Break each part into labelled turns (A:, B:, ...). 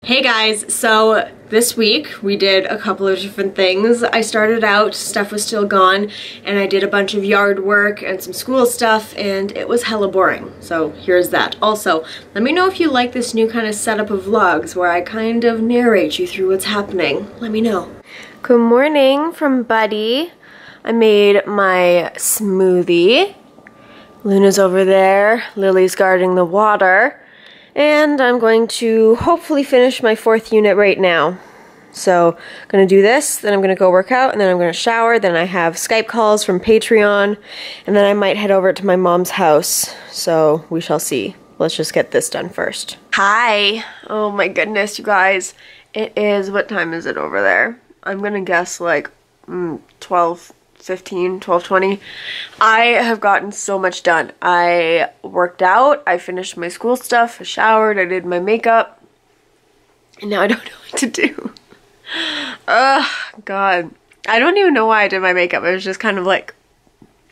A: Hey guys, so this week we did a couple of different things. I started out, stuff was still gone, and I did a bunch of yard work and some school stuff, and it was hella boring. So here's that. Also, let me know if you like this new kind of setup of vlogs where I kind of narrate you through what's happening. Let me know. Good morning from Buddy. I made my smoothie. Luna's over there. Lily's guarding the water. And I'm going to hopefully finish my 4th unit right now. So I'm going to do this, then I'm going to go work out, and then I'm going to shower, then I have Skype calls from Patreon, and then I might head over to my mom's house. So we shall see. Let's just get this done first. Hi! Oh my goodness, you guys. It is, what time is it over there? I'm going to guess like 12:20. I have gotten so much done. I worked out, I finished my school stuff, I showered, I did my makeup, and now I don't know what to do. Ugh, God. I don't even know why I did my makeup. It was just kind of like,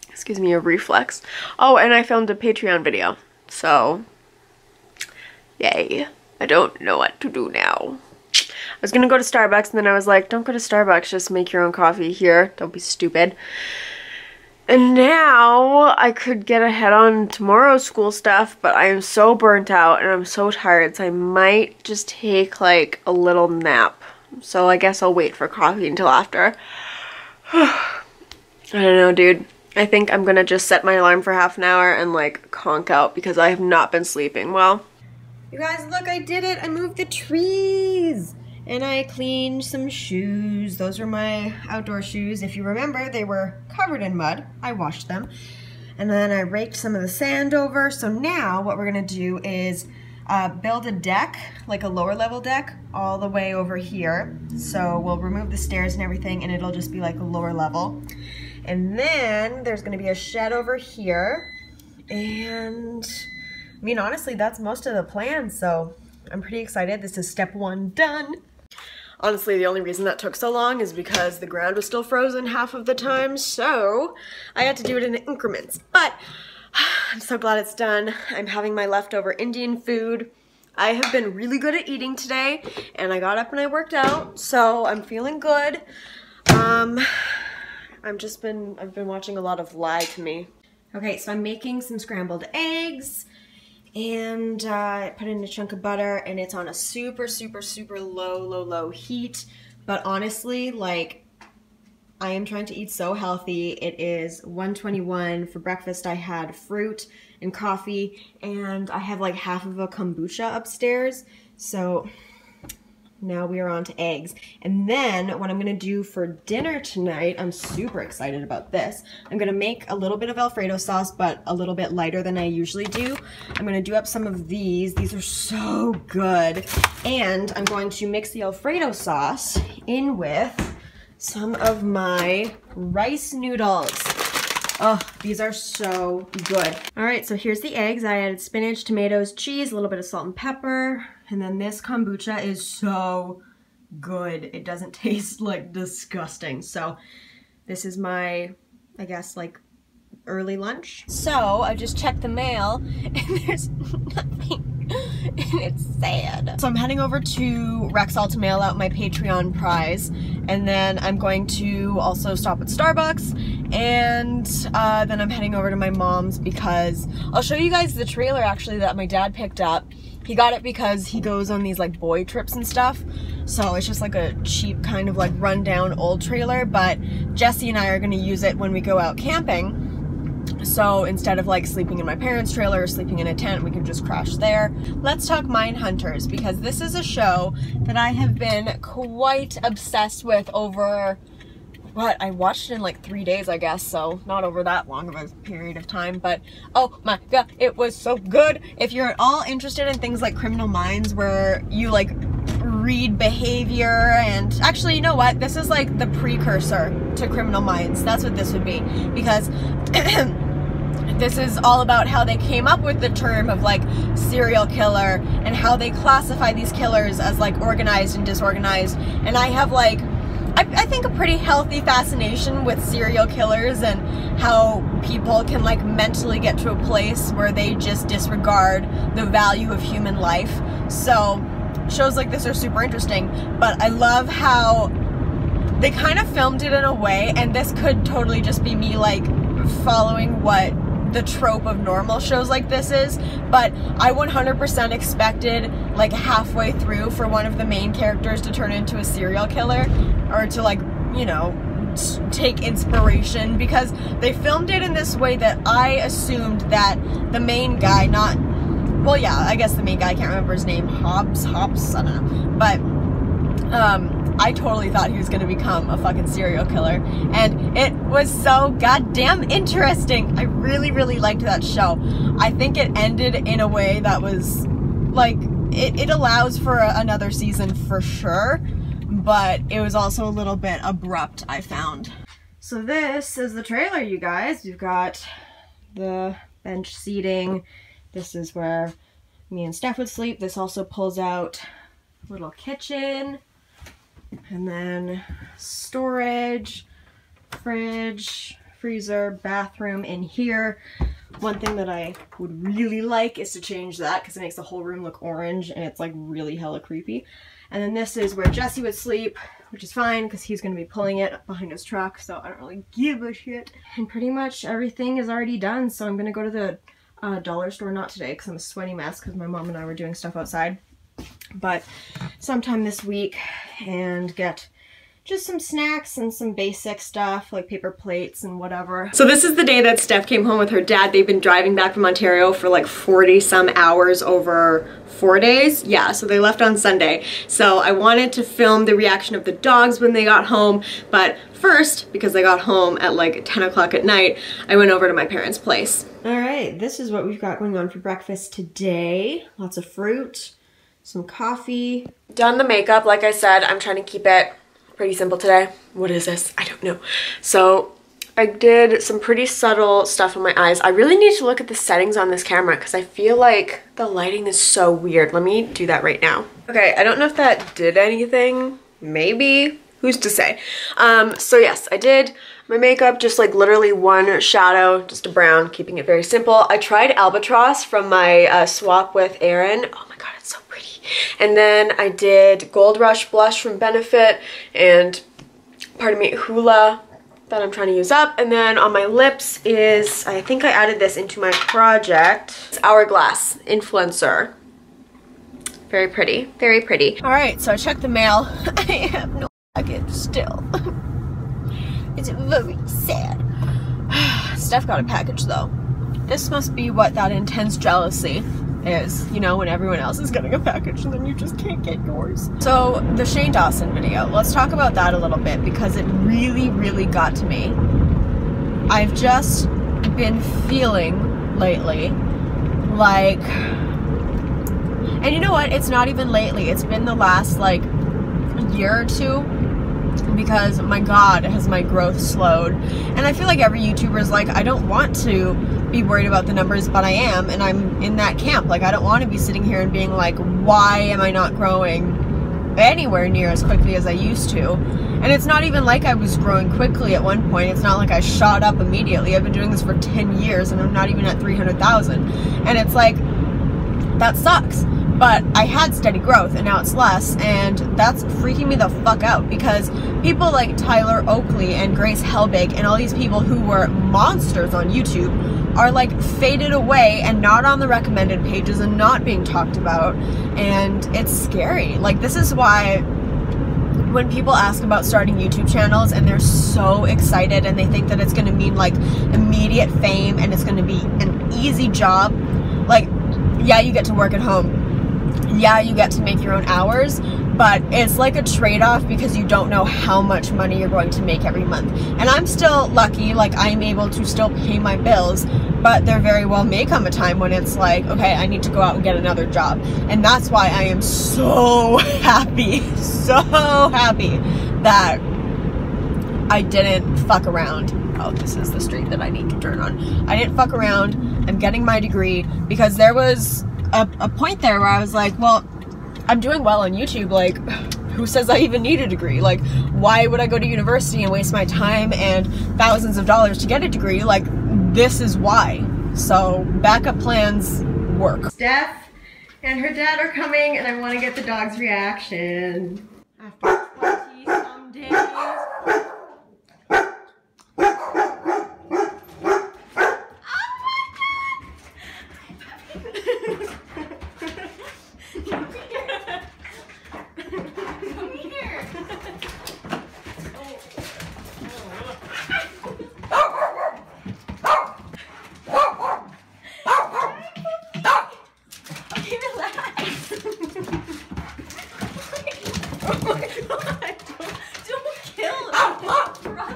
A: excuse me, a reflex. Oh, and I filmed a Patreon video. So, yay. I don't know what to do now. I was gonna go to Starbucks, and then I was like, don't go to Starbucks, just make your own coffee here. Don't be stupid. And now I could get ahead on tomorrow's school stuff, but I am so burnt out and I'm so tired, so I might just take like a little nap. So I guess I'll wait for coffee until after. I don't know, dude. I think I'm gonna just set my alarm for half an hour and like conk out because I have not been sleeping well. You guys, look, I did it. I moved the trees. And I cleaned some shoes. Those are my outdoor shoes. If you remember, they were covered in mud. I washed them. And then I raked some of the sand over. So now what we're gonna do is build a deck, like a lower level deck, all the way over here. So we'll remove the stairs and everything, and it'll just be like a lower level. And then there's gonna be a shed over here. And I mean, honestly, that's most of the plan. So I'm pretty excited. This is step 1 done. Honestly, the only reason that took so long is because the ground was still frozen half of the time, so I had to do it in increments. But I'm so glad it's done. I'm having my leftover Indian food. I have been really good at eating today, and I got up and I worked out, so I'm feeling good. I've been watching a lot of Lie to Me. Okay, so I'm making some scrambled eggs. And I put in a chunk of butter, and it's on a super, super, super low heat. But honestly, like, I am trying to eat so healthy. It is 1:21. For breakfast, I had fruit and coffee, and I have like half of a kombucha upstairs. So now we are on to eggs. And then what I'm gonna do for dinner tonight, I'm super excited about this. I'm gonna make a little bit of Alfredo sauce, but a little bit lighter than I usually do. I'm gonna do up some of these. These are so good. And I'm going to mix the Alfredo sauce in with some of my rice noodles. Oh, these are so good. All right, so here's the eggs. I added spinach, tomatoes, cheese, a little bit of salt and pepper. And then this kombucha is so good. It doesn't taste like disgusting. So this is my, I guess, like early lunch. So I just checked the mail and there's nothing. And it's sad. So I'm heading over to Rexall to mail out my Patreon prize, and then I'm going to also stop at Starbucks, and then I'm heading over to my mom's because I'll show you guys the trailer actually that my dad picked up. He got it because he goes on these like boy trips and stuff, so it's just like a cheap kind of like rundown old trailer, but Jesse and I are going to use it when we go out camping. So instead of like sleeping in my parents' trailer or sleeping in a tent, we can just crash there. Let's talk Mindhunters, because this is a show that I have been quite obsessed with over, what, I watched it in like 3 days, I guess, so not over that long of a period of time, but oh my god, it was so good. If you're at all interested in things like Criminal Minds, where you like read behavior, and actually, you know what, this is like the precursor to Criminal Minds. That's what this would be, because this is all about how they came up with the term of like serial killer and how they classify these killers as like organized and disorganized. And I have like, I think a pretty healthy fascination with serial killers and how people can like mentally get to a place where they just disregard the value of human life. So shows like this are super interesting, but I love how they kind of filmed it in a way, and this could totally just be me like following what the trope of normal shows like this is, but I 100% expected like halfway through for one of the main characters to turn into a serial killer, or to like, you know, take inspiration, because they filmed it in this way that I assumed that the main guy, not, well yeah, I guess the main guy, I can't remember his name, Hobbs, I don't know, but I totally thought he was going to become a fucking serial killer, and it was so goddamn interesting. I really, really liked that show. I think it ended in a way that was, like, it allows for another season for sure, but it was also a little bit abrupt, I found. So this is the trailer, you guys. You've got the bench seating. This is where me and Steph would sleep. This also pulls out a little kitchen. And then storage, fridge, freezer, bathroom in here. One thing that I would really like is to change that, because it makes the whole room look orange and it's like really hella creepy. And then this is where Jesse would sleep, which is fine because he's going to be pulling it behind his truck, so I don't really give a shit. And pretty much everything is already done, so I'm going to go to the dollar store, not today because I'm a sweaty mess because my mom and I were doing stuff outside, but sometime this week, and get just some snacks and some basic stuff like paper plates and whatever. So this is the day that Steph came home with her dad. They've been driving back from Ontario for like 40 some hours over 4 days. Yeah, so they left on Sunday. So I wanted to film the reaction of the dogs when they got home, but first, because they got home at like 10 o'clock at night, I went over to my parents' place. All right, this is what we've got going on for breakfast today. Lots of fruit, some coffee. Done the makeup, like I said, I'm trying to keep it pretty simple today. What is this? I don't know. So I did some pretty subtle stuff on my eyes. I really need to look at the settings on this camera because I feel like the lighting is so weird. Let me do that right now. Okay, I don't know if that did anything. Maybe. Who's to say? So yes, I did my makeup, just like literally one shadow, just a brown, keeping it very simple. I tried Albatross from my swap with Erin. Oh my god, it's so pretty. And then I did Gold Rush blush from Benefit and, pardon me, Hoola that I'm trying to use up. And then on my lips is, I think I added this into my project. It's Hourglass Influencer. Very pretty, very pretty. All right, so I checked the mail. I have no package still. It's very sad. Steph got a package though. This must be what that intense jealousy is, you know, when everyone else is getting a package and then you just can't get yours. So the Shane Dawson video, let's talk about that a little bit because it really, really got to me. I've just been feeling lately like, and you know what, it's not even lately, it's been the last like year or two, because my god, has my growth slowed. And I feel like every YouTuber is like, I don't want to be worried about the numbers, but I am, and I'm in that camp. Like, I don't want to be sitting here and being like, why am I not growing anywhere near as quickly as I used to? And it's not even like I was growing quickly at one point. It's not like I shot up immediately. I've been doing this for 10 years and I'm not even at 300,000. And it's like, that sucks. But I had steady growth and now it's less, and that's freaking me the fuck out because people like Tyler Oakley and Grace Helbig and all these people who were monsters on YouTube are like faded away and not on the recommended pages and not being talked about, and it's scary. Like, this is why when people ask about starting YouTube channels and they're so excited and they think that it's going to mean like immediate fame and it's going to be an easy job, like, yeah, you get to work at home. Yeah, you get to make your own hours, but it's like a trade-off because you don't know how much money you're going to make every month. And I'm still lucky, like I'm able to still pay my bills, but there very well may come a time when it's like, okay, I need to go out and get another job. And that's why I am so happy that I didn't fuck around. Oh, this is the street that I need to turn on. I didn't fuck around. I'm getting my degree because there was a point there where I was like, well, I'm doing well on YouTube, like, who says I even need a degree? Like, why would I go to university and waste my time and thousands of dollars to get a degree? Like, this is why. So, backup plans work. Steph and her dad are coming, and I want to get the dog's reaction. After 20-some days.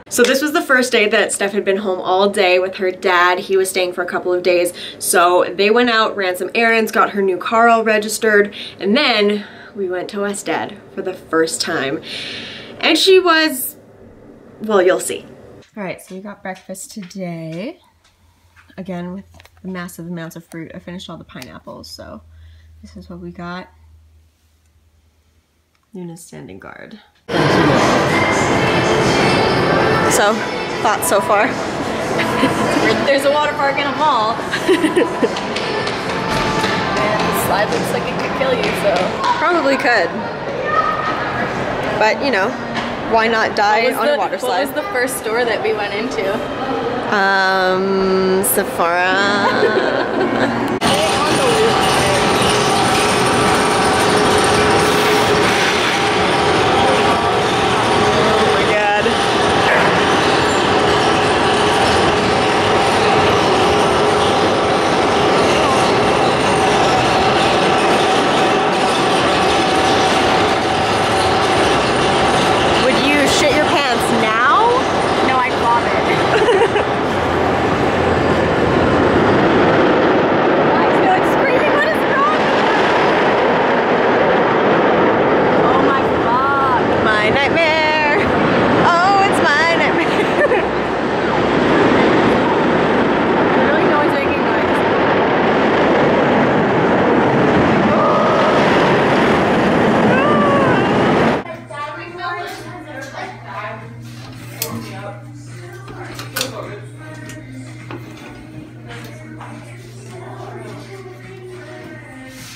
A: So this was the first day that Steph had been home all day with her dad. He was staying for a couple of days. So they went out, ran some errands, got her new car all registered, and then we went to Westad for the first time. And she was, well, you'll see. All right, so we got breakfast today. Again, with the massive amounts of fruit. I finished all the pineapples, so this is what we got. Luna's standing guard. So, thoughts so far?
B: There's a water park and a mall. And the slide looks like it could kill you, so.
A: Probably could. But, you know, why not die on a water slide?
B: What was the first store that we went into?
A: Sephora.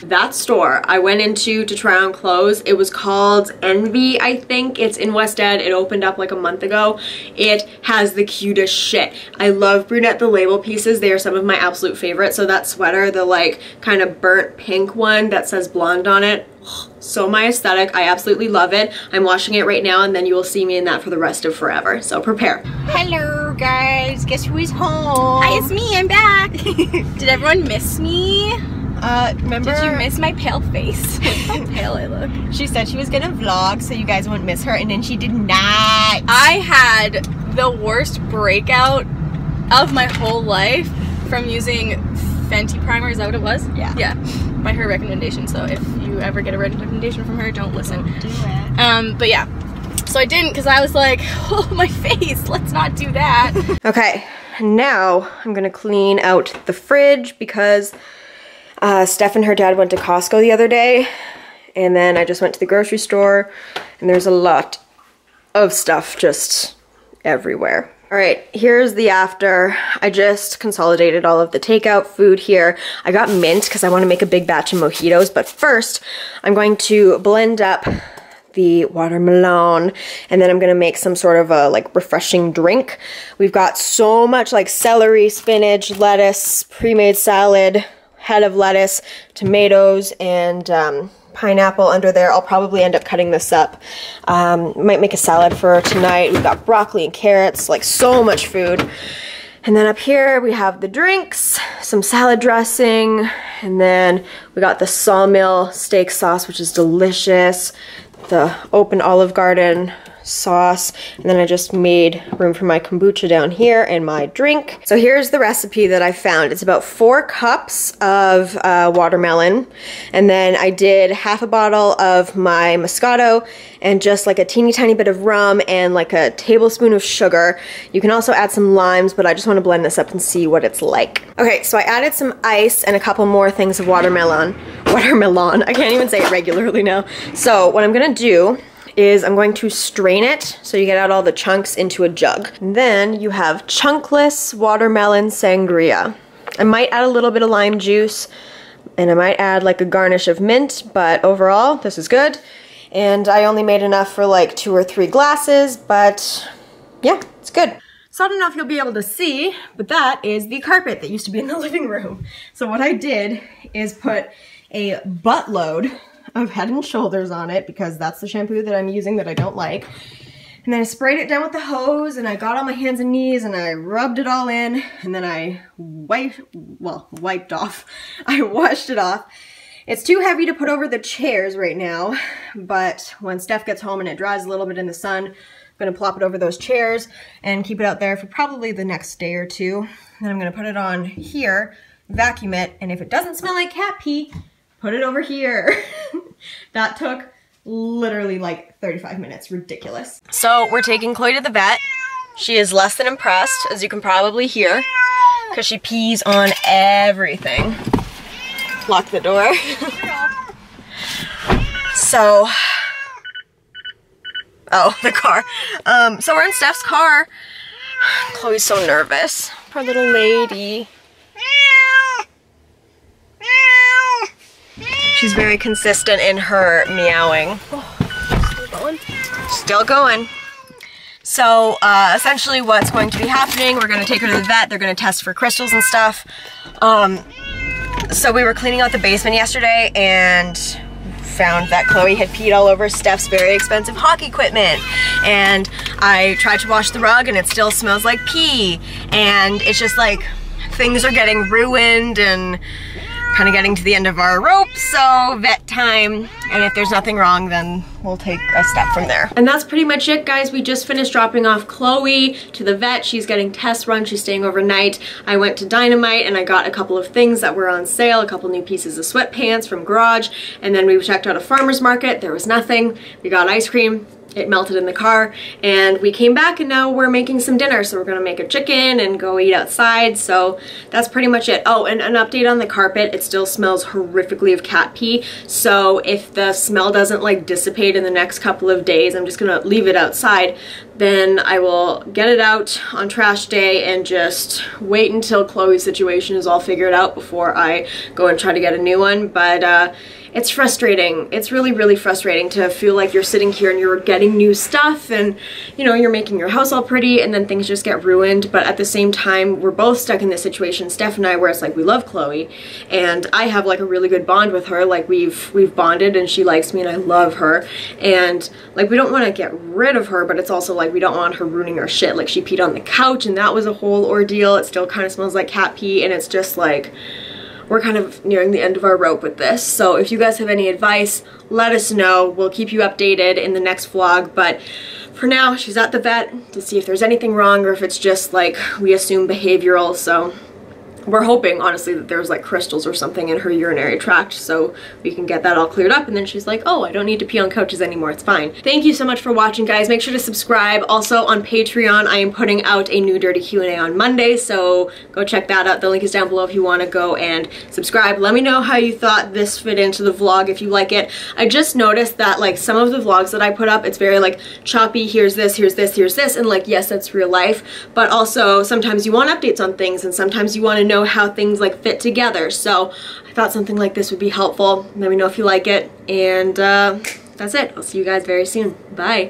A: That store I went into to try on clothes, it was called Envy, I think. It's in Westad. It opened up like a month ago. It has the cutest shit. I love Brunette the Label pieces. They are some of my absolute favorites. So that sweater, the like kind of burnt pink one that says blonde on it, so my aesthetic. I absolutely love it. I'm washing it right now, and then you will see me in that for the rest of forever. So prepare.
B: Hello guys, guess who is home? Hi, it's me, I'm back. Did everyone miss me?
A: Remember?
B: Did you miss my pale face? How pale I look.
A: She said she was gonna vlog so you guys wouldn't miss her, and then she did not.
B: I had the worst breakout of my whole life from using Fenty primer. Is that what it was?
A: Yeah.
B: Yeah. By her recommendation. So if you ever get a recommendation from her, don't listen.
A: Don't do it.
B: But yeah. So I didn't, because I was like, oh, my face. Let's not do that.
A: Okay. Now I'm gonna clean out the fridge because Steph and her dad went to Costco the other day, and then I just went to the grocery store, and there's a lot of stuff just everywhere. All right, here's the after. I just consolidated all of the takeout food here. I got mint because I want to make a big batch of mojitos, but first I'm going to blend up the watermelon, and then I'm gonna make some sort of a like refreshing drink. We've got so much like celery, spinach, lettuce, pre-made salad, head of lettuce, tomatoes, and pineapple under there. I'll probably end up cutting this up. Might make a salad for tonight. We've got broccoli and carrots, like so much food. And then up here we have the drinks, some salad dressing, and then we got the Sawmill steak sauce, which is delicious, the open Olive Garden sauce, and then I just made room for my kombucha down here and my drink. So here's the recipe that I found. It's about 4 cups of watermelon, and then I did half a bottle of my Moscato and just like a teeny tiny bit of rum and like a tablespoon of sugar. You can also add some limes, but I just want to blend this up and see what it's like. Okay, so I added some ice and a couple more things of watermelon. I can't even say it regularly now. So what I'm gonna do is I'm going to strain it so you get out all the chunks into a jug. And then you have chunkless watermelon sangria. I might add a little bit of lime juice, And I might add like a garnish of mint, but overall, this is good. And I only made enough for like 2 or 3 glasses, but yeah, it's good. So I don't know if you'll be able to see, but that is the carpet that used to be in the living room. So what I did is put a buttload of Head and Shoulders on it because that's the shampoo that I'm using that I don't like. And then I sprayed it down with the hose and I got on my hands and knees and I rubbed it all in and then I wiped off. I washed it off. It's too heavy to put over the chairs right now, but when Steph gets home and it dries a little bit in the sun, I'm gonna plop it over those chairs and keep it out there for probably the next day or two. Then I'm gonna put it on here, vacuum it, and if it doesn't smell like cat pee, put it over here. That took literally like 35 minutes, ridiculous. So we're taking Chloe to the vet. She is less than impressed, as you can probably hear, because she pees on everything. Lock the door. So, oh, the car. So we're in Steph's car. Chloe's so nervous. Poor little lady. She's very consistent in her meowing. Oh, still going? Still going. So, essentially what's going to be happening, we're going to take her to the vet. They're going to test for crystals and stuff. So we were cleaning out the basement yesterday and found that Chloe had peed all over Steph's very expensive hockey equipment. And I tried to wash the rug and it still smells like pee. And it's just like things are getting ruined and kind of getting to the end of our rope, so vet time, and if there's nothing wrong, then we'll take a step from there. And that's pretty much it, guys. We just finished dropping off Chloe to the vet. She's getting tests run. She's staying overnight. I went to Dynamite and I got a couple of things that were on sale, a couple new pieces of sweatpants from Garage, and then we checked out a farmer's market. There was nothing. We got ice cream. It melted in the car, and we came back and now we're making some dinner. So we're gonna make a chicken and go eat outside. So that's pretty much it. Oh, and an update on the carpet. It still smells horrifically of cat pee. So if the smell doesn't like dissipate in the next couple of days, I'm just gonna leave it outside. Then I will get it out on trash day and just wait until Chloe's situation is all figured out before I go and try to get a new one. But it's frustrating. It's really, really frustrating to feel like you're sitting here and you're getting new stuff and, you know, you're making your house all pretty and then things just get ruined. But at the same time, we're both stuck in this situation, Steph and I, where it's like we love Chloe and I have like a really good bond with her. Like we've bonded and she likes me and I love her. And like we don't want to get rid of her, but it's also like we don't want her ruining our shit. Like she peed on the couch and that was a whole ordeal. It still kind of smells like cat pee and it's just like, we're kind of nearing the end of our rope with this. So if you guys have any advice, let us know. We'll keep you updated in the next vlog. But for now, she's at the vet to see if there's anything wrong or if it's just like we assume behavioral. So we're hoping, honestly, that there's like crystals or something in her urinary tract so we can get that all cleared up and then she's like, oh, I don't need to pee on couches anymore, it's fine. Thank you so much for watching, guys. Make sure to subscribe. Also on Patreon, I am putting out a new Dirty Q&A on Monday, so go check that out. The link is down below if you want to go and subscribe. Let me know how you thought this fit into the vlog, if you like it. I just noticed that like some of the vlogs that I put up, it's very like choppy, here's this, here's this, here's this, and like, yes, that's real life, but also sometimes you want updates on things and sometimes you want to know how things like fit together. So I thought something like this would be helpful. Let me know if you like it, and that's it. I'll see you guys very soon. Bye.